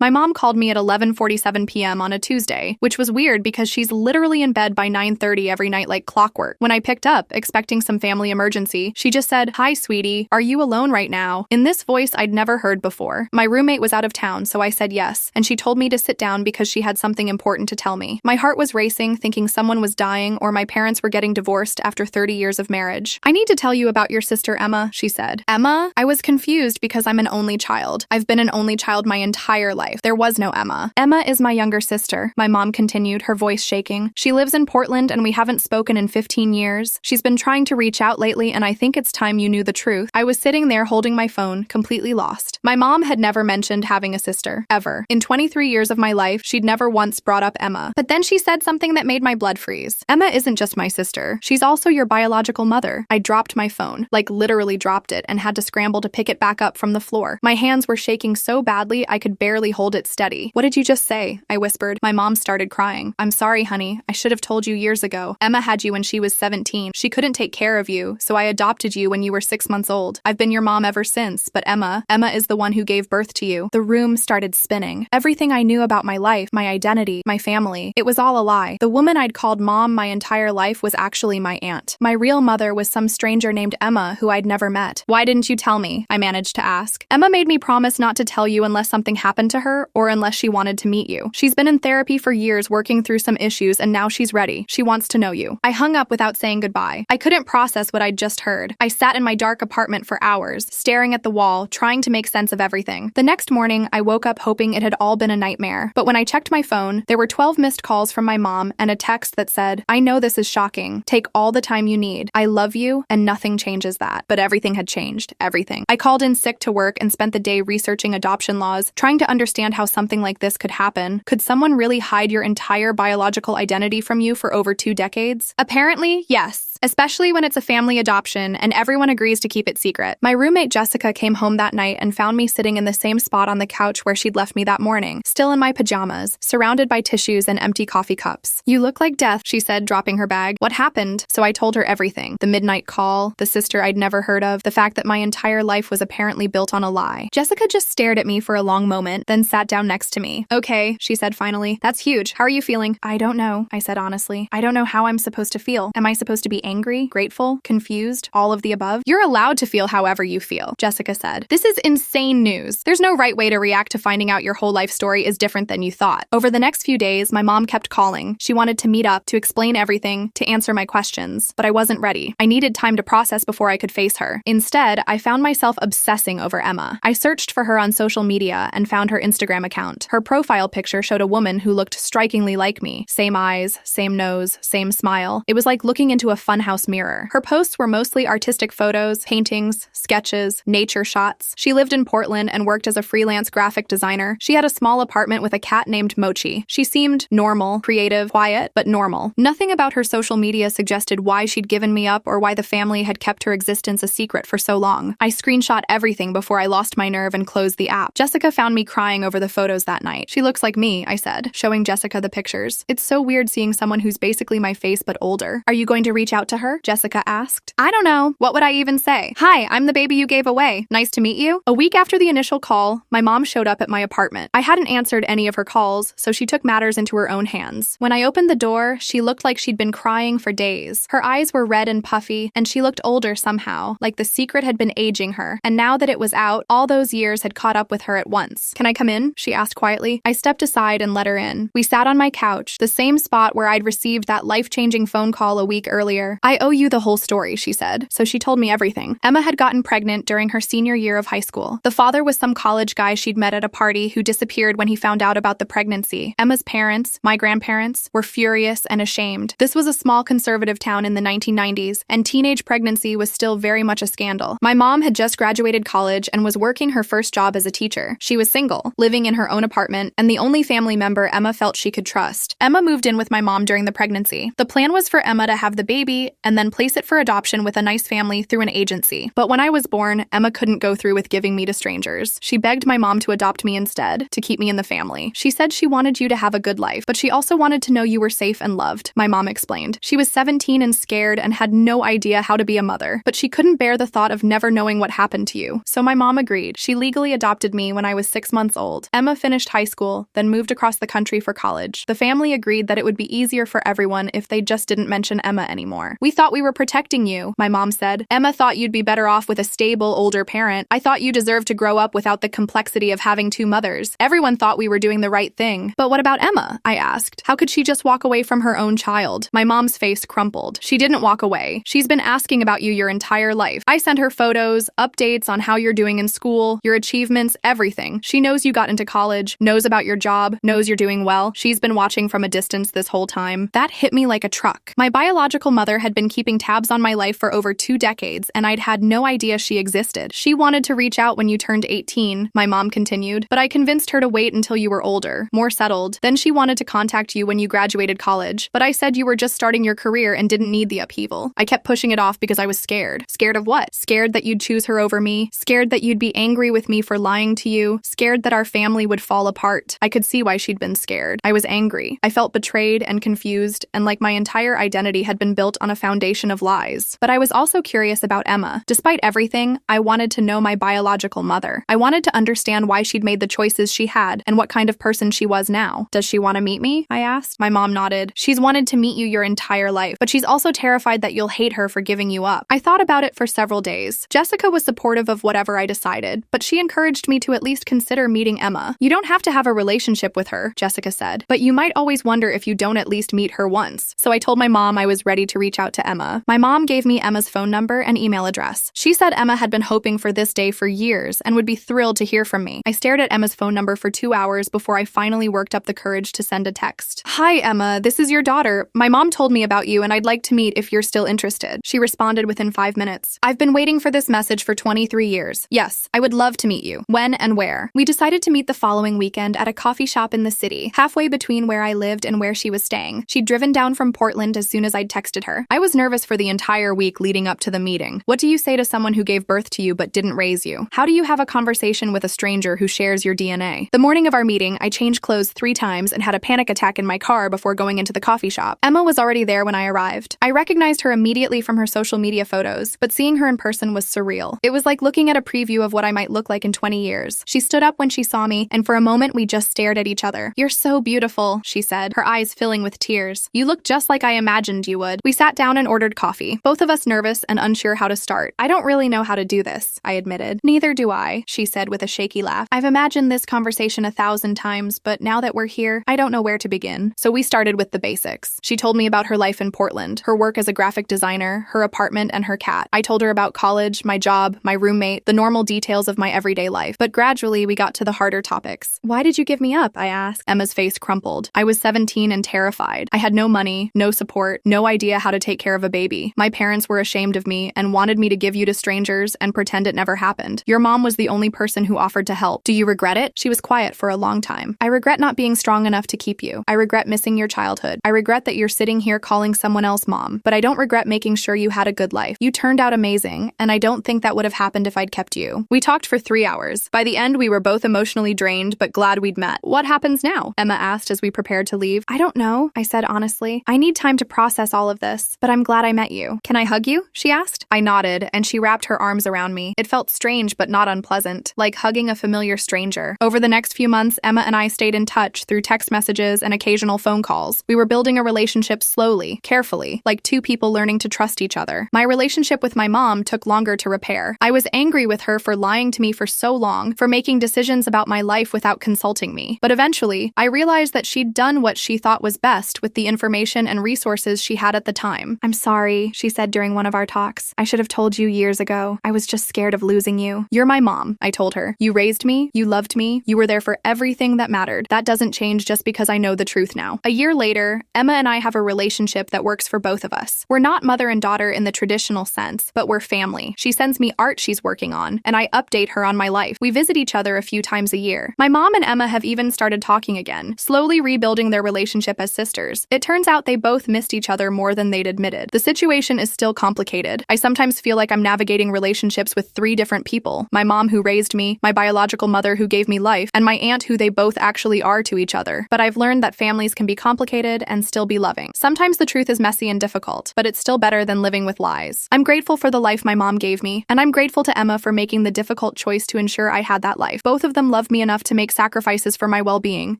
My mom called me at 11:47 p.m. on a Tuesday, which was weird because she's literally in bed by 9:30 every night like clockwork. When I picked up, expecting some family emergency, she just said, "Hi, sweetie. Are you alone right now?" In this voice I'd never heard before. My roommate was out of town, so I said yes, and she told me to sit down because she had something important to tell me. My heart was racing, thinking someone was dying or my parents were getting divorced after 30 years of marriage. "I need to tell you about your sister Emma," she said. "Emma?" I was confused because I'm an only child. I've been an only child my entire life. There was no Emma. "Emma is my younger sister," my mom continued, her voice shaking. "She lives in Portland and we haven't spoken in 15 years. She's been trying to reach out lately and I think it's time you knew the truth." I was sitting there holding my phone, completely lost. My mom had never mentioned having a sister, ever. In 23 years of my life, she'd never once brought up Emma. But then she said something that made my blood freeze. "Emma isn't just my sister. She's also your biological mother." I dropped my phone, like literally dropped it, and had to scramble to pick it back up from the floor. My hands were shaking so badly I could barely hold it steady. "What did you just say?" I whispered. My mom started crying. "I'm sorry, honey. I should have told you years ago. Emma had you when she was 17. She couldn't take care of you, so I adopted you when you were 6 months old. I've been your mom ever since, but Emma is the one who gave birth to you." The room started spinning. Everything I knew about my life, my identity, my family, it was all a lie. The woman I'd called mom my entire life was actually my aunt. My real mother was some stranger named Emma who I'd never met. "Why didn't you tell me?" I managed to ask. "Emma made me promise not to tell you unless something happened to her or unless she wanted to meet you. She's been in therapy for years working through some issues and now she's ready. She wants to know you." I hung up without saying goodbye. I couldn't process what I'd just heard. I sat in my dark apartment for hours, staring at the wall, trying to make sense of everything. The next morning, I woke up hoping it had all been a nightmare. But when I checked my phone, there were 12 missed calls from my mom and a text that said, "I know this is shocking. Take all the time you need. I love you, and nothing changes that." But everything had changed. Everything. I called in sick to work and spent the day researching adoption laws, trying to understand how something like this could happen. Could someone really hide your entire biological identity from you for over 2 decades? Apparently, yes. Especially when it's a family adoption and everyone agrees to keep it secret. My roommate Jessica came home that night and found me sitting in the same spot on the couch where she'd left me that morning, still in my pajamas, surrounded by tissues and empty coffee cups. "You look like death," she said, dropping her bag. "What happened?" So I told her everything. The midnight call, the sister I'd never heard of, the fact that my entire life was apparently built on a lie. Jessica just stared at me for a long moment, then sat down next to me. "Okay," she said finally. "That's huge. How are you feeling?" "I don't know," I said honestly. "I don't know how I'm supposed to feel. Am I supposed to be angry, grateful, confused, all of the above?" "You're allowed to feel however you feel," Jessica said. "This is insane news. There's no right way to react to finding out your whole life story is different than you thought." Over the next few days, my mom kept calling. She wanted to meet up, to explain everything, to answer my questions. But I wasn't ready. I needed time to process before I could face her. Instead, I found myself obsessing over Emma. I searched for her on social media and found her Instagram account. Her profile picture showed a woman who looked strikingly like me. Same eyes, same nose, same smile. It was like looking into a funhouse mirror. Her posts were mostly artistic photos, paintings, sketches, nature shots. She lived in Portland and worked as a freelance graphic designer. She had a small apartment with a cat named Mochi. She seemed normal, creative, quiet, but normal. Nothing about her social media suggested why she'd given me up or why the family had kept her existence a secret for so long. I screenshot everything before I lost my nerve and closed the app. Jessica found me crying over the photos that night. "She looks like me," I said, showing Jessica the pictures. "It's so weird seeing someone who's basically my face but older." "Are you going to reach out to her?" Jessica asked. "I don't know. What would I even say? Hi, I'm the baby you gave away. Nice to meet you." A week after the initial call, my mom showed up at my apartment. I hadn't answered any of her calls, so she took matters into her own hands. When I opened the door, she looked like she'd been crying for days. Her eyes were red and puffy, and she looked older somehow, like the secret had been aging her. And now that it was out, all those years had caught up with her at once. "Can I come in?" she asked quietly. I stepped aside and let her in. We sat on my couch, the same spot where I'd received that life-changing phone call a week earlier. "I owe you the whole story," she said. So she told me everything. Emma had gotten pregnant during her senior year of high school. The father was some college guy she'd met at a party who disappeared when he found out about the pregnancy. Emma's parents, my grandparents, were furious and ashamed. This was a small conservative town in the 1990s, and teenage pregnancy was still very much a scandal. My mom had just graduated college and was working her first job as a teacher. She was single, living in her own apartment, and the only family member Emma felt she could trust. Emma moved in with my mom during the pregnancy. The plan was for Emma to have the baby and then place it for adoption with a nice family through an agency. But when I was born, Emma couldn't go through with giving me to strangers. She begged my mom to adopt me instead, to keep me in the family. She said she wanted you to have a good life, but she also wanted to know you were safe and loved, my mom explained. She was 17 and scared and had no idea how to be a mother, but she couldn't bear the thought of never knowing what happened to you. So my mom agreed. She legally adopted me when I was 6 months old. old. Emma finished high school, then moved across the country for college. The family agreed that it would be easier for everyone if they just didn't mention Emma anymore. "We thought we were protecting you," my mom said. "Emma thought you'd be better off with a stable, older parent. I thought you deserved to grow up without the complexity of having two mothers. Everyone thought we were doing the right thing." "But what about Emma?" I asked. "How could she just walk away from her own child?" My mom's face crumpled. "She didn't walk away. She's been asking about you your entire life. I sent her photos, updates on how you're doing in school, your achievements, everything. She knows you got into college, knows about your job, knows you're doing well. She's been watching from a distance this whole time." That hit me like a truck. My biological mother had been keeping tabs on my life for over 2 decades, and I'd had no idea she existed. "She wanted to reach out when you turned 18, my mom continued, "but I convinced her to wait until you were older, more settled. Then she wanted to contact you when you graduated college, but I said you were just starting your career and didn't need the upheaval. I kept pushing it off because I was scared." "Scared of what?" "Scared that you'd choose her over me, scared that you'd be angry with me for lying to you, scared that our family would fall apart." I could see why she'd been scared. I was angry. I felt betrayed and confused, and like my entire identity had been built on a foundation of lies. But I was also curious about Emma. Despite everything, I wanted to know my biological mother. I wanted to understand why she'd made the choices she had and what kind of person she was now. "Does she want to meet me?" I asked. My mom nodded. "She's wanted to meet you your entire life, but she's also terrified that you'll hate her for giving you up." I thought about it for several days. Jessica was supportive of whatever I decided, but she encouraged me to at least consider meeting Emma. "You don't have to have a relationship with her," Jessica said, "but you might always wonder if you don't at least meet her once." So I told my mom I was ready to reach out to Emma. My mom gave me Emma's phone number and email address. She said Emma had been hoping for this day for years and would be thrilled to hear from me. I stared at Emma's phone number for 2 hours before I finally worked up the courage to send a text. "Hi, Emma, this is your daughter. My mom told me about you and I'd like to meet if you're still interested." She responded within 5 minutes. "I've been waiting for this message for 23 years. Yes, I would love to meet you. When and where?" We decided to meet the following weekend at a coffee shop in the city, halfway between where I lived and where she was staying. She'd driven down from Portland as soon as I'd texted her. I was nervous for the entire week leading up to the meeting. What do you say to someone who gave birth to you but didn't raise you? How do you have a conversation with a stranger who shares your DNA? The morning of our meeting, I changed clothes 3 times and had a panic attack in my car before going into the coffee shop. Emma was already there when I arrived. I recognized her immediately from her social media photos, but seeing her in person was surreal. It was like looking at a preview of what I might look like in 20 years. She stood up when she saw me, and for a moment we just stared at each other. "You're so beautiful," she said, her eyes filling with tears. "You look just like I imagined you would." We sat down and ordered coffee, both of us nervous and unsure how to start. "I don't really know how to do this," I admitted. "Neither do I," she said with a shaky laugh. "I've imagined this conversation 1,000 times, but now that we're here, I don't know where to begin." So we started with the basics. She told me about her life in Portland, her work as a graphic designer, her apartment, and her cat. I told her about college, my job, my roommate, the normal details of my everyday life. But gradually, we got to the harder topics. "Why did you give me up?" I asked. Emma's face crumpled. "I was 17 and terrified. I had no money, no support, no idea how to take care of a baby. My parents were ashamed of me and wanted me to give you to strangers and pretend it never happened. Your mom was the only person who offered to help. Do you regret it?" She was quiet for a long time. "I regret not being strong enough to keep you. I regret missing your childhood. I regret that you're sitting here calling someone else mom. But I don't regret making sure you had a good life. You turned out amazing, and I don't think that would have happened if I'd kept you." We talked for 3 hours. By the end, we were both emotionally drained, but glad we'd met. "What happens now?" Emma asked as we prepared to leave. "I don't know," I said honestly. "I need time to process all of this, but I'm glad I met you." "Can I hug you?" she asked. I nodded, and she wrapped her arms around me. It felt strange but not unpleasant, like hugging a familiar stranger. Over the next few months, Emma and I stayed in touch through text messages and occasional phone calls. We were building a relationship slowly, carefully, like 2 people learning to trust each other. My relationship with my mom took longer to repair. I was angry with her for lying to me for so long, for making decisions about my life without consulting me. But eventually, I realized that she'd done what she thought was best with the information and resources she had at the time. "I'm sorry," she said during one of our talks. "I should have told you years ago. I was just scared of losing you." "You're my mom," I told her. "You raised me, you loved me, you were there for everything that mattered. That doesn't change just because I know the truth now." A year later, Emma and I have a relationship that works for both of us. We're not mother and daughter in the traditional sense, but we're family. She sends me art she's working on, and I update her on my life. We visit each other a few times a year. My mom and Emma have even started talking again, slowly rebuilding their relationship as sisters. It turns out they both missed each other more than they'd admitted. The situation is still complicated. I sometimes feel like I'm navigating relationships with 3 different people: my mom who raised me, my biological mother who gave me life, and my aunt who they both actually are to each other. But I've learned that families can be complicated and still be loving. Sometimes the truth is messy and difficult, but it's still better than living with lies. I'm grateful for the life my mom gave me, and I'm grateful to Emma for making the difficult choice to ensure I had that life. Both of them love loved me enough to make sacrifices for my well-being,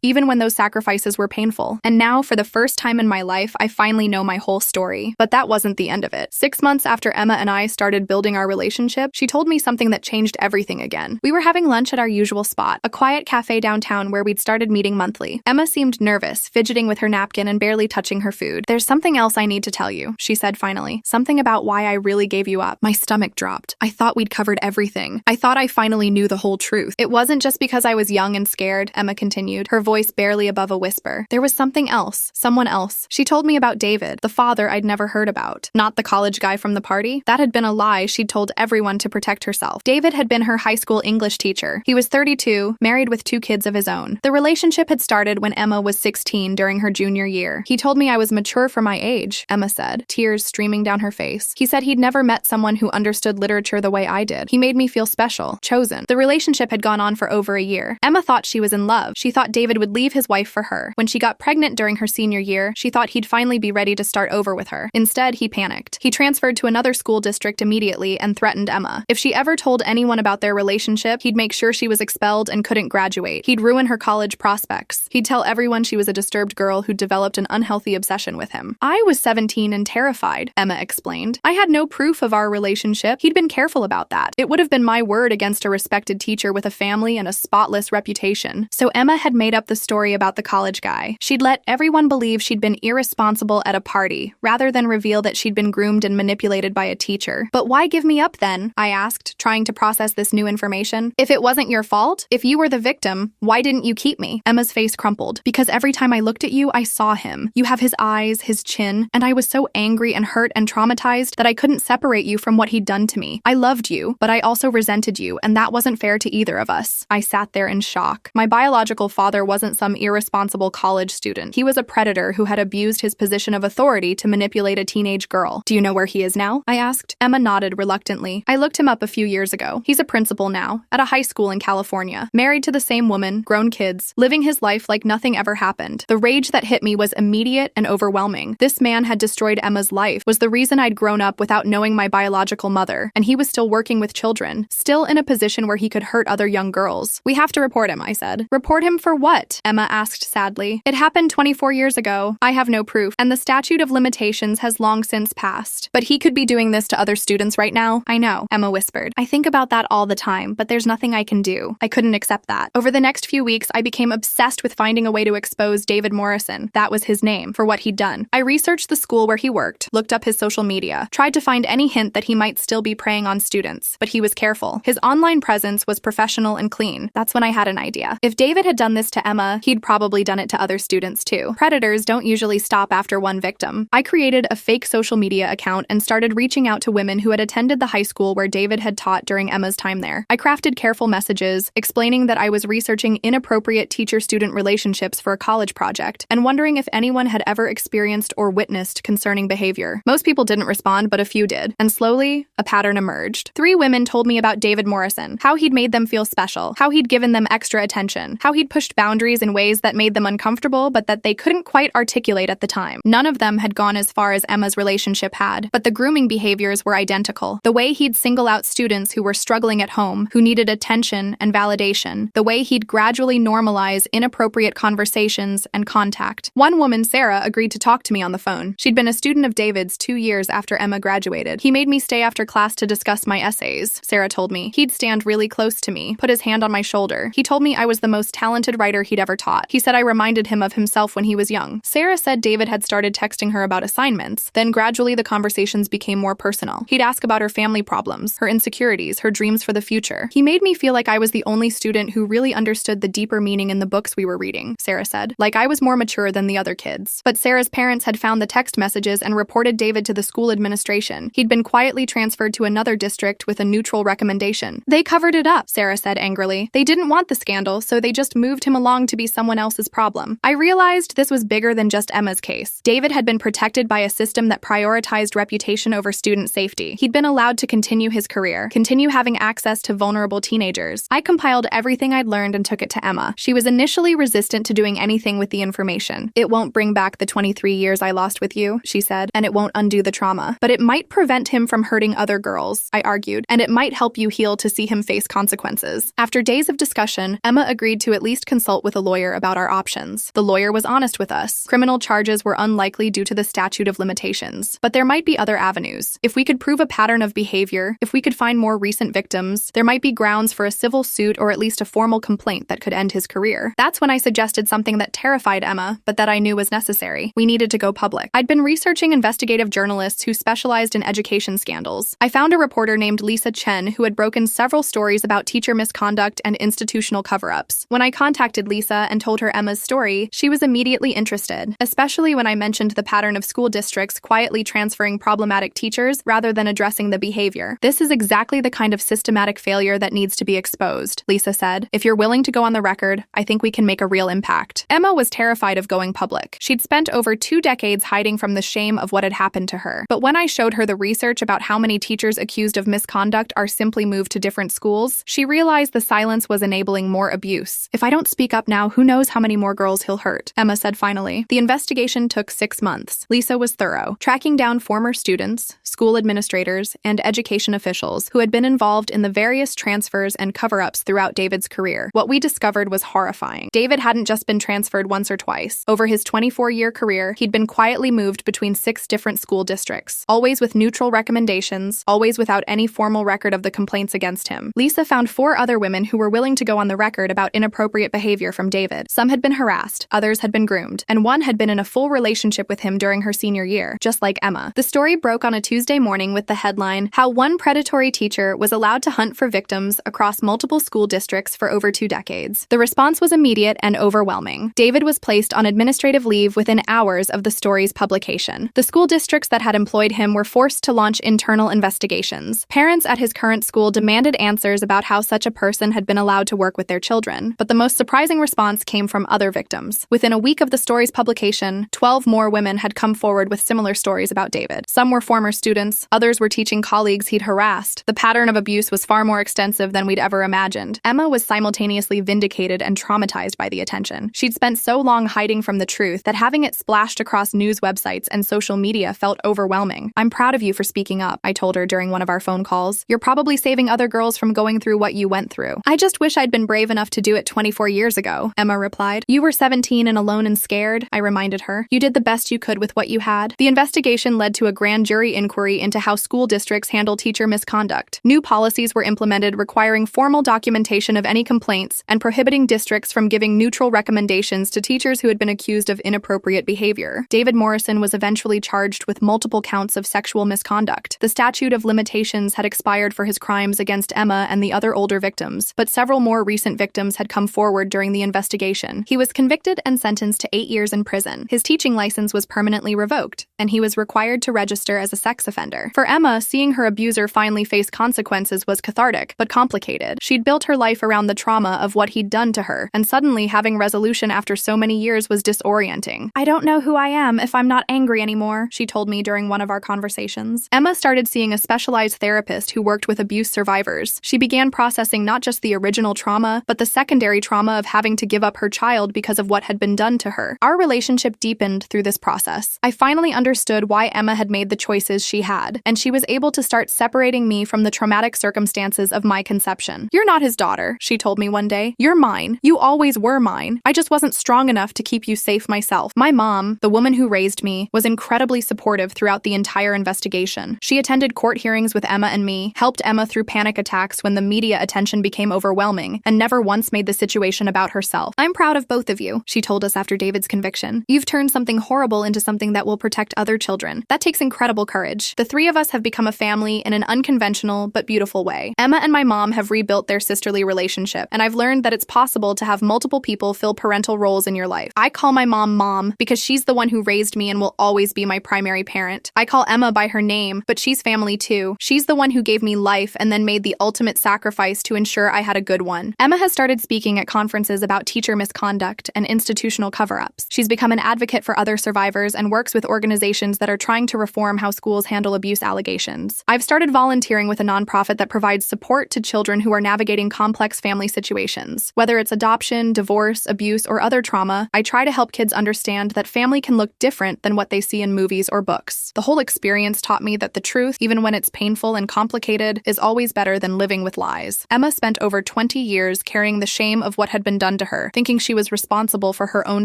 even when those sacrifices were painful. And now, for the first time in my life, I finally know my whole story. But that wasn't the end of it. 6 months after Emma and I started building our relationship, she told me something that changed everything again. We were having lunch at our usual spot, a quiet cafe downtown where we'd started meeting monthly. Emma seemed nervous, fidgeting with her napkin and barely touching her food. "There's something else I need to tell you," she said finally. "Something about why I really gave you up." My stomach dropped. I thought we'd covered everything. I thought I finally knew the whole truth. "It wasn't just because I was young and scared," Emma continued, her voice barely above a whisper. "There was something else. Someone else." She told me about David, the father I'd never heard about. Not the college guy from the party. That had been a lie she'd told everyone to protect herself. David had been her high school English teacher. He was 32, married with 2 kids of his own. The relationship had started when Emma was 16 during her junior year. "He told me I was mature for my age," Emma said, tears streaming down her face. "He said he'd never met someone who understood literature the way I did. He made me feel special, chosen." The relationship had gone on for over a year. Emma thought she was in love. She thought David would leave his wife for her. When she got pregnant during her senior year, she thought he'd finally be ready to start over with her. Instead, he panicked. He transferred to another school district immediately and threatened Emma. If she ever told anyone about their relationship, he'd make sure she was expelled and couldn't graduate. He'd ruin her college prospects. He'd tell everyone she was a disturbed girl who'd developed an unhealthy obsession with him. "I was 17 and terrified," Emma explained. "I had no proof of our relationship. He'd been careful about that. It would have been my word against a respected teacher with a family and a spotless reputation." So Emma had made up the story about the college guy. She'd let everyone believe she'd been irresponsible at a party, rather than reveal that she'd been groomed and manipulated by a teacher. "But why give me up then?" I asked, trying to process this new information. "If it wasn't your fault, if you were the victim, why didn't you keep me?" Emma's face crumpled. "Because every time I looked at you, I saw him. You have his eyes, his chin, and I was so angry and hurt and traumatized that I couldn't separate you from what he'd done to me. I loved you, but I also resented you, and that wasn't fair to either of us." I sat there in shock. My biological father wasn't some irresponsible college student. He was a predator who had abused his position of authority to manipulate a teenage girl. "Do you know where he is now?" I asked. Emma nodded reluctantly. "I looked him up a few years ago. He's a principal now, at a high school in California. Married to the same woman, grown kids, living his life like nothing ever happened." The rage that hit me was immediate and overwhelming. This man had destroyed Emma's life, was the reason I'd grown up without knowing my biological mother, and he was still working with children, still in a position where he could hurt other young girls. "We have to report him," I said. "Report him for what?" Emma asked sadly. "It happened 24 years ago. I have no proof, and the statute of limitations has long since passed. But he could be doing this to other students right now." "I know," Emma whispered. "I think about that all the time, but there's nothing I can do." I couldn't accept that. Over the next few weeks, I became obsessed with finding a way to expose David Morrison, that was his name, for what he'd done. I researched the school where he worked, looked up his social media, tried to find any hint that he might still be preying on students, but he was careful. His online presence was professional and clean. That's when I had an idea. If David had done this to Emma, he'd probably done it to other students too. Predators don't usually stop after one victim. I created a fake social media account and started reaching out to women who had attended the high school where David had taught during Emma's time there. I crafted careful messages, explaining that I was researching inappropriate teacher-student relationships for a college project, and wondering if anyone had ever experienced or witnessed concerning behavior. Most people didn't respond, but a few did. And slowly, a pattern emerged. 3 women told me about David Morrison, how he'd made them feel special, how he'd given them extra attention, how he'd pushed boundaries in ways that made them uncomfortable but that they couldn't quite articulate at the time. None of them had gone as far as Emma's relationship had, but the grooming behaviors were identical. The way he'd single out students who were struggling at home, who needed attention and validation, the way he'd gradually normalize inappropriate conversations and contact. One woman, Sarah, agreed to talk to me on the phone. She'd been a student of David's 2 years after Emma graduated. "He made me stay after class to discuss my essays," Sarah told me. "He'd stand really close to me, put his hand on my shoulder. He told me I was the most talented writer he'd ever taught. He said I reminded him of himself when he was young." Sarah said David had started texting her about assignments. Then gradually the conversations became more personal. He'd ask about her family problems, her insecurities, her dreams for the future. "He made me feel like I was the only student who really understood the deeper meaning in the books we were reading," Sarah said. "Like I was more mature than the other kids." But Sarah's parents had found the text messages and reported David to the school administration. He'd been quietly transferred to another district with a neutral recommendation. "They covered it up," Sarah said angrily. "They didn't want the scandal, so they just moved him along to be someone else's problem." I realized this was bigger than just Emma's case. David had been protected by a system that prioritized reputation over student safety. He'd been allowed to continue his career, continue having access to vulnerable teenagers. I compiled everything I'd learned and took it to Emma. She was initially resistant to doing anything with the information. "It won't bring back the 23 years I lost with you," she said, "and it won't undo the trauma. But it might prevent him from hurting other girls," I argued, "and it might help you heal to see him face consequences." After days of discussion, Emma agreed to at least consult with a lawyer about our options. The lawyer was honest with us. Criminal charges were unlikely due to the statute of limitations, but there might be other avenues. If we could prove a pattern of behavior, if we could find more recent victims, there might be grounds for a civil suit or at least a formal complaint that could end his career. That's when I suggested something that terrified Emma, but that I knew was necessary. We needed to go public. I'd been researching investigative journalists who specialized in education scandals. I found a reporter named Lisa Chen who had broken several stories about teacher misconduct and institutional cover-ups. When I contacted Lisa and told her Emma's story, she was immediately interested, especially when I mentioned the pattern of school districts quietly transferring problematic teachers rather than addressing the behavior. This is exactly the kind of systematic failure that needs to be exposed, Lisa said. If you're willing to go on the record, I think we can make a real impact. Emma was terrified of going public. She'd spent over 2 decades hiding from the shame of what had happened to her. But when I showed her the research about how many teachers accused of misconduct are simply moved to different schools, she realized the silence was enabling more abuse. If I don't speak up now, who knows how many more girls he'll hurt, Emma said finally. The investigation took 6 months. Lisa was thorough, tracking down former students, school administrators, and education officials who had been involved in the various transfers and cover-ups throughout David's career. What we discovered was horrifying. David hadn't just been transferred once or twice. Over his 24-year career, he'd been quietly moved between 6 different school districts, always with neutral recommendations, always without any formal record of the complaints against him. Lisa found 4 other women who were willing to go on the record about inappropriate behavior from David. Some had been harassed, others had been groomed, and one had been in a full relationship with him during her senior year, just like Emma. The story broke on a Tuesday morning with the headline, "How One Predatory Teacher Was Allowed to Hunt for Victims Across Multiple School Districts for Over 2 Decades." The response was immediate and overwhelming. David was placed on administrative leave within hours of the story's publication. The school districts that had employed him were forced to launch internal investigations. Parents at his current school demanded answers about how such a person had been allowed to work with their children, but the most surprising response came from other victims. Within a week of the story's publication, 12 more women had come forward with similar stories about David. Some were former students, others were teaching colleagues he'd harassed. The pattern of abuse was far more extensive than we'd ever imagined. Emma was simultaneously vindicated and traumatized by the attention. She'd spent so long hiding from the truth that having it splashed across news websites and social media felt overwhelming. "I'm proud of you for speaking up," I told her during one of our phone calls. "You're probably saving other girls from going through what you went through." "I just wish I'd been brave enough to do it 24 years ago," Emma replied. "You were 17 and alone and scared," I reminded her. "You did the best you could with what you had." The investigation led to a grand jury inquiry into how school districts handle teacher misconduct. New policies were implemented requiring formal documentation of any complaints and prohibiting districts from giving neutral recommendations to teachers who had been accused of inappropriate behavior. David Morrison was eventually charged with multiple counts of sexual misconduct. The statute of limitations had expired for his crimes against Emma and the other older victims, but several more recent victims had come forward during the investigation. He was convicted and sentenced to 8 years in prison. His teaching license was permanently revoked, and he was required to register as a sex offender. For Emma, seeing her abuser finally face consequences was cathartic, but complicated. She'd built her life around the trauma of what he'd done to her, and suddenly having resolution after so many years was disorienting. "I don't know who I am if I'm not angry anymore," she told me during one of our conversations. Emma started seeing a specialized therapist who worked with abuse survivors. She began processing not just the original trauma, but the secondary trauma of having to give up her child because of what had been done to her. Our relationship deepened through this process. I finally understood why Emma had made the choices she had, and she was able to start separating me from the traumatic circumstances of my conception. "You're not his daughter," she told me one day. "You're mine. You always were mine. I just wasn't strong enough to keep you safe myself." My mom, the woman who raised me, was incredibly supportive throughout the entire investigation. She attended court hearings with Emma and me, helped Emma through panic attacks when the media attention became overwhelming, and never once made the situation about herself. "I'm proud of both of you," she told us after David's conviction. "You've turned something horrible into something that will protect other children. That takes incredible courage. The 3 of us have become a family in an unconventional but beautiful way." Emma and my mom have rebuilt their sisterly relationship, and I've learned that it's possible to have multiple people fill parental roles in your life. I call my mom Mom because she's the one who raised me and will always be my primary parent. I call Emma by her name, but she's family too. She's the one who gave me life and then made the ultimate sacrifice to ensure I had a good one. Emma has started speaking at conferences about teacher misconduct and institutional cover-ups. She's become an advocate for other survivors and works with organizations that are trying to reform how schools handle abuse allegations. I've started volunteering with a nonprofit that provides support to children who are navigating complex family situations. Whether it's adoption, divorce, abuse, or other trauma, I try to help kids understand that family can look different than what they see in movies or books. The whole experience taught me that the truth, even when it's painful and complicated, is always better than living with lies. Emma spent over 20 years carrying the shame of what had been done to her, thinking she was responsible for her own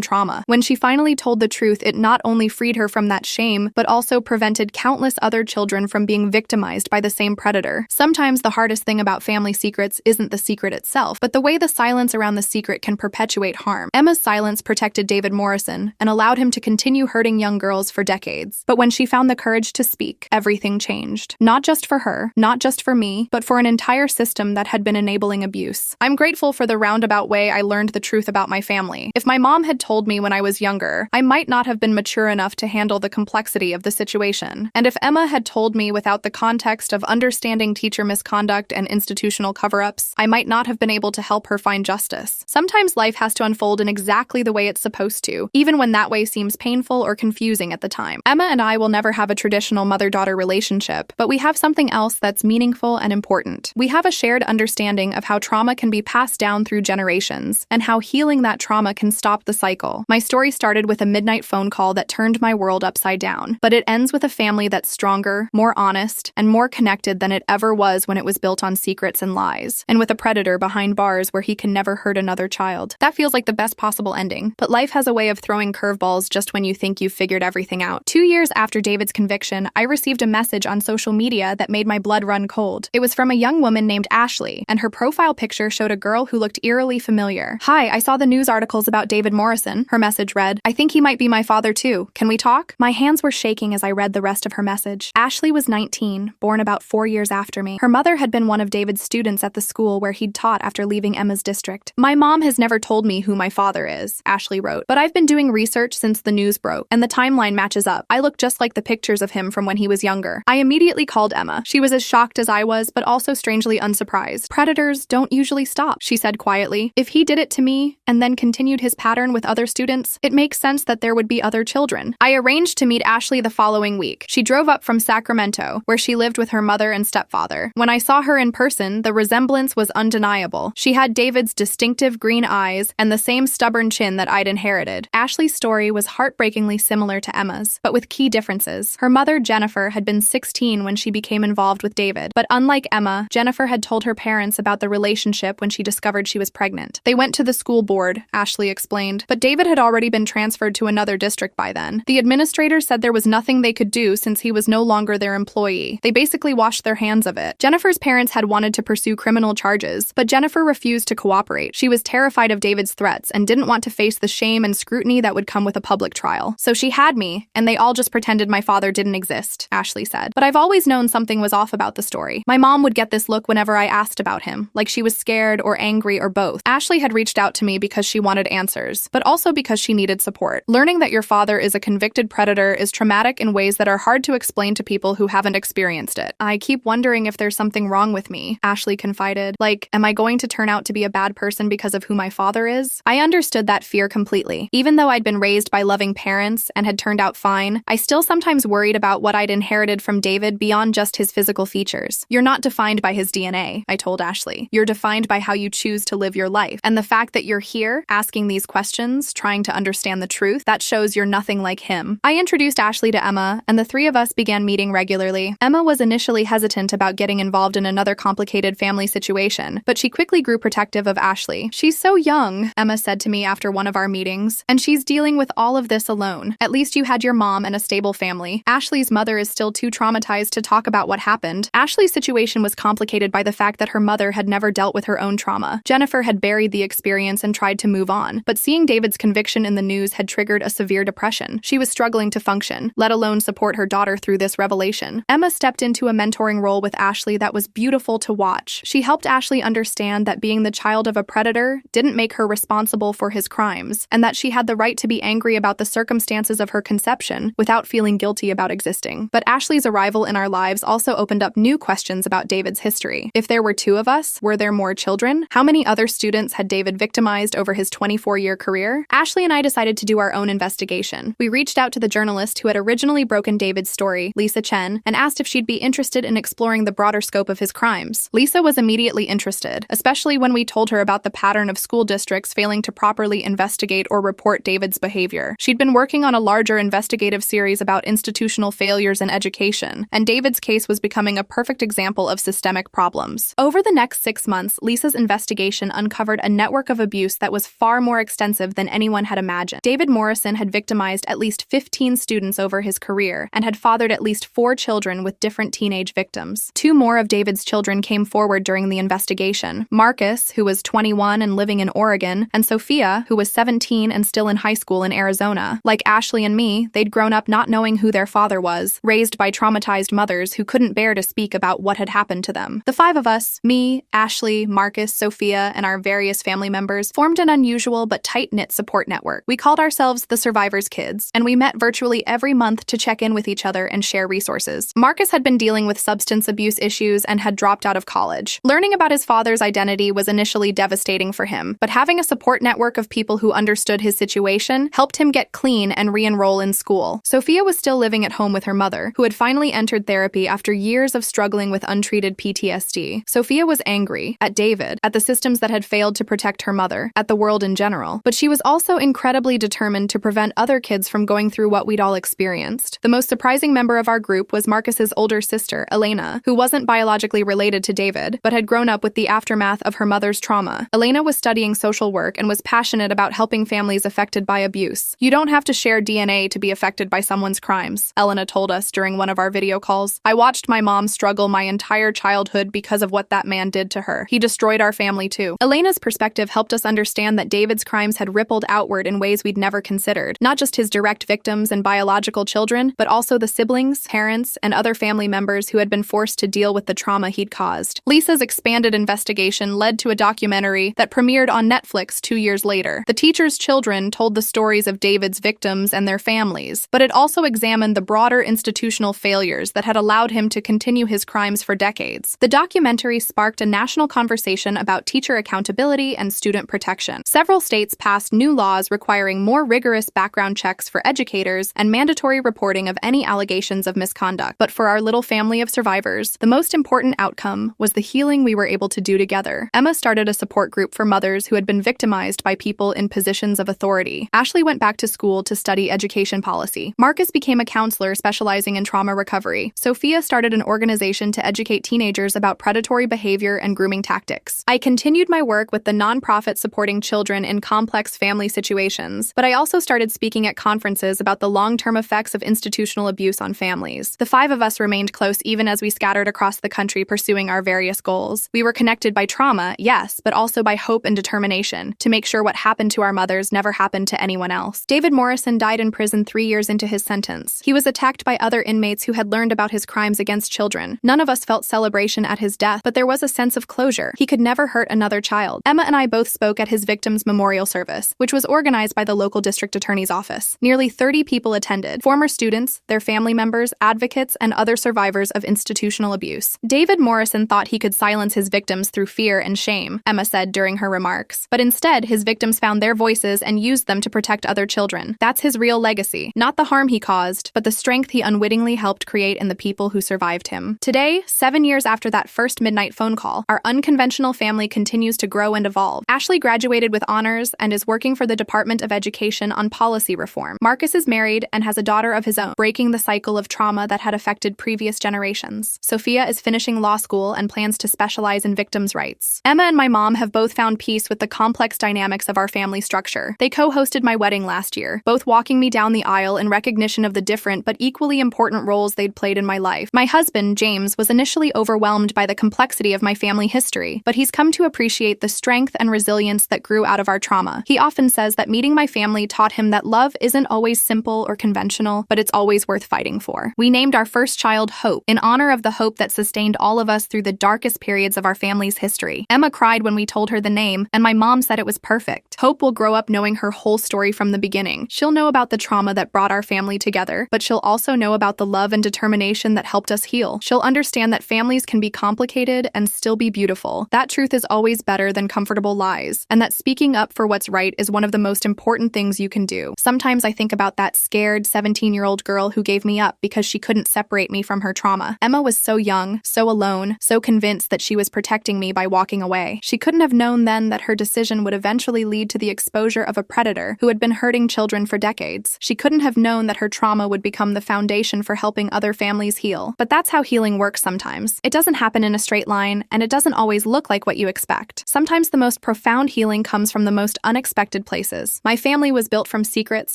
trauma. When she finally told the truth, it not only freed her from that shame, but also prevented countless other children from being victimized by the same predator. Sometimes the hardest thing about family secrets isn't the secret itself, but the way the silence around the secret can perpetuate harm. Emma's silence protected David Morrison and allowed him to continue hurting young girls for decades. But when she found the courage to speak, everything changed. Not just for her, not just for me, but for an entire system that had been enabling abuse. I'm grateful for the roundabout way I learned the truth about my family. If my mom had told me when I was younger, I might not have been mature enough to handle the complexity of the situation. And if Emma had told me without the context of understanding teacher misconduct and institutional cover-ups, I might not have been able to help her find justice. Sometimes life has to unfold in exactly the way it's supposed to, even when that way seems painful or confusing at the time. Emma and I will never have a traditional mother-daughter relationship, but we have something else that's meaningful and important. We have a shared understanding of how trauma can be passed down through generations, and how healing that trauma can stop the cycle. My story started with a midnight phone call that turned my world upside down, but it ends with a family that's stronger, more honest, and more connected than it ever was when it was built on secrets and lies, and with a predator behind bars where he can never hurt another child. That feels like the best possible ending, but life has a way of throwing curveballs just when you think you've figured everything out. 2 years after David's conviction, I received a message on social media that made my blood run cold. It was from a young woman named Ashley, and her profile picture showed a girl who looked eerily familiar. "Hi, I saw the news articles about David Morrison," her message read. "I think he might be my father too. Can we talk?" My hands were shaking as I read the rest of her message. Ashley was 19, born about 4 years after me. Her mother had been one of David's students at the school where he'd taught after leaving Emma's district. "My mom has never told me who my father is," Ashley wrote, "but I've been doing research since the news broke, and the timeline matches up. I look just like the pictures of him from when he was younger." I immediately called Emma. She was as shocked as I was, but also strangely unsurprised. "Predators don't usually stop," she said quietly. "If he did it to me, and then continued his pattern with other students, it makes sense that there would be other children." I arranged to meet Ashley the following week. She drove up from Sacramento, where she lived with her mother and stepfather. When I saw her in person, the resemblance was undeniable. She had David's distinctive green eyes and the same stubborn chin that I'd inherited. Ashley's story was heartbreakingly similar to Emma's, but with key differences. Her mother, Jennifer, had been 16 when she became involved with David, but unlike Emma, Jennifer had told her parents about the relationship when she discovered she was pregnant. They went to the school board, Ashley explained, but David had already been transferred to another district by then. The administrator said there was nothing they could do since he was no longer their employee. They basically washed their hands of it. Jennifer's parents had wanted to pursue criminal charges, but Jennifer refused to cooperate. She was terrified of David's threats and didn't want to face the shame and scrutiny that would come with a public trial. "So she had me, and they all just pretended my father didn't exist," Ashley said. "But I've always known something was off about the story. My mom would get this look whenever I asked about him, like she was scared or angry or both." Ashley had reached out to me because she wanted answers, but also because she needed support. Learning that your father is a convicted predator is traumatic in ways that are hard to explain to people who haven't experienced it. "I keep wondering if there's something wrong with me," Ashley confided. "Like, am I going to turn out to be a bad person because of who my father is?" I understood that fear completely. Even though I'd been raised by loving parents and had turned out fine, I still sometimes worried about what I'd inherited from David beyond just his physical features. "You're not defined by his DNA," I told Ashley. "You're defined by how you choose to live your life. And the fact that you're here, asking these questions, trying to understand the truth, that shows you're nothing like him." I introduced Ashley to Emma, and the three of us began meeting regularly. Emma was initially hesitant about getting involved in another complicated family situation, but she quickly grew protective of Ashley. "She's so young," Emma said to me after one of our meetings, "and she's dealing with all of this alone. At least you had your mom and a stable family. Ashley's mother is still too traumatized to talk about what happened." Ashley's situation was complicated by the fact that her mother had never dealt with her own trauma. Jennifer had buried the experience and tried to move on, but seeing David's conviction in the news had triggered a severe depression. She was struggling to function, let alone support her daughter through this revelation. Emma stepped into a mentoring role with Ashley that was beautiful to watch. She helped Ashley understand that being the child of a predator didn't make her responsible for his crimes, and that she had the right to be angry about the circumstances of her conception without feeling guilty about existing. But Ashley's arrival in our lives also opened up new questions about David's history. If there were 2 of us, were there more children? How many other students had David victimized over his 24-year career? Ashley and I decided to do our own investigation. We reached out to the journalist who had originally broken David's story, Lisa Chen, and asked if she'd be interested in exploring the broader scope of his crimes. Lisa was immediately interested, especially when we told her about the pattern of school districts failing to properly investigate or report David's behavior. She'd been working on a larger investigative series about institutional failures in education, and David's case was becoming a perfect example of systemic problems. Over the next 6 months, months, Lisa's investigation uncovered a network of abuse that was far more extensive than anyone had imagined. David Morrison had victimized at least 15 students over his career and had fathered at least 4 children with different teenage victims. 2 more of David's children came forward during the investigation: Marcus, who was 21 and living in Oregon, and Sophia, who was 17 and still in high school in Arizona. Like Ashley and me, they'd grown up not knowing who their father was, raised by traumatized mothers who couldn't bear to speak about what had happened to them. The 5 of us, me, Ashley, Marcus, Sophia, and our various family members, formed an unusual but tight-knit support network. We called ourselves the Survivors Kids, and we met virtually every month to check in with each other and share resources. Marcus had been dealing with substance abuse issues and had dropped out of college. Learning about his father's identity was initially devastating for him, but having a support network of people who understood his situation helped him get clean and re-enroll in school. Sophia was still living at home with her mother, who had finally entered therapy after years of struggling with untreated PTSD. Sophia was angry at David, at the systems that had failed to protect her mother, at the world in general, but she was also incredibly determined to prevent other kids from going through what we'd all experienced. The most surprising member of our group was Marcus's older sister, Elena, who wasn't biologically related to David, but had grown up with the aftermath of her mother's trauma. Elena was studying social work and was passionate about helping families affected by abuse. "You don't have to share DNA to be affected by someone's crimes," Elena told us during one of our video calls. "I watched my mom struggle my entire childhood because of what that man did to her. He destroyed our family too." Elena's perspective helped us understand that David's crimes had rippled outward in ways we'd never considered. Not just his direct victims and biological children, but also the siblings, parents, and other family members who had been forced to deal with the trauma he'd caused. Lisa's expanded investigation led to a documentary that premiered on Netflix 2 years later. The teacher's children told the stories of David's victims and their families, but it also examined the broader institutional failures that had allowed him to continue his crimes for decades. The documentary sparked a national conversation about teacher accountability and student protection. Several states passed new laws requiring more rigorous background checks for educators and mandatory reporting of any allegations of misconduct. But for our little family of survivors, the most important outcome was the healing we were able to do together. Emma started a support group for mothers who had been victimized by people in positions of authority. Ashley went back to school to study education policy. Marcus became a counselor specializing in trauma recovery. Sophia started an organization to educate teenagers about predatory behavior and grooming tactics. I continued my work with the nonprofit supporting children in complex family situations, but I also started speaking at conferences about the long-term effects of institutional abuse on families. The 5 of us remained close even as we scattered across the country pursuing our various goals. We were connected by trauma, yes, but also by hope and determination to make sure what happened to our mothers never happened to anyone else. David Morrison died in prison 3 years into his sentence. He was attacked by other inmates who had learned about his crimes against children. None of us felt celebration at his death, but there was a sense of closure. He could never hurt another child. Emma and I both spoke at his victim's memorial service, which was organized by the local district attorney's office. Nearly 30 people attended: former students, their family members, advocates, and other survivors of institutional abuse. David Morrison thought he could silence his victims through fear and shame, Emma said during her remarks. But instead, his victims found their voices and used them to protect other children. That's his real legacy. Not the harm he caused, but the strength he unwittingly helped create in the people who survived him. Today, 7 years after that first midnight phone call, our unconventional family continues to grow and evolve. Ashley graduated with honors and is working for the Department of Education on policy reform. Marcus is married and has a daughter of his own, breaking the cycle of trauma that had affected previous generations. Sophia is finishing law school and plans to specialize in victims' rights. Emma and my mom have both found peace with the complex dynamics of our family structure. They co-hosted my wedding last year, both walking me down the aisle in recognition of the different but equally important roles they'd played in my life. My husband, James, was initially overwhelmed by the complexity of my family history, but he's come to appreciate the strength and resilience that grew out of our trauma. He often says that meeting my family taught him that love isn't always simple or conventional, but it's always worth fighting for. We named our first child Hope, in honor of the hope that sustained all of us through the darkest periods of our family's history. Emma cried when we told her the name, and my mom said it was perfect. Hope will grow up knowing her whole story from the beginning. She'll know about the trauma that brought our family together, but she'll also know about the love and determination that helped us heal. She'll understand that families can be complicated and still be beautiful. That truth is always better than comfortable lies, and that speaking up for what's right is one of the most important things you can do. Sometimes I think about that scared 17-year-old girl who gave me up because she couldn't separate me from her trauma. Emma was so young, so alone, so convinced that she was protecting me by walking away. She couldn't have known then that her decision would eventually lead to the exposure of a predator who had been hurting children for decades. She couldn't have known that her trauma would become the foundation for helping other families heal. But that's how healing works sometimes. It doesn't happen in a straight line, and it doesn't always always look like what you expect. Sometimes the most profound healing comes from the most unexpected places. My family was built from secrets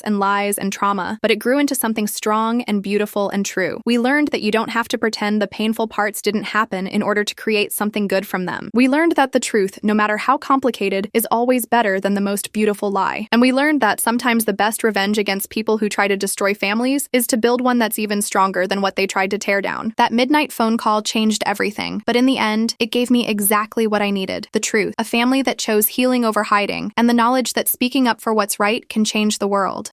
and lies and trauma, but it grew into something strong and beautiful and true. We learned that you don't have to pretend the painful parts didn't happen in order to create something good from them. We learned that the truth, no matter how complicated, is always better than the most beautiful lie. And we learned that sometimes the best revenge against people who try to destroy families is to build one that's even stronger than what they tried to tear down. That midnight phone call changed everything, but in the end, it gave me exactly what I needed: the truth, a family that chose healing over hiding, and the knowledge that speaking up for what's right can change the world.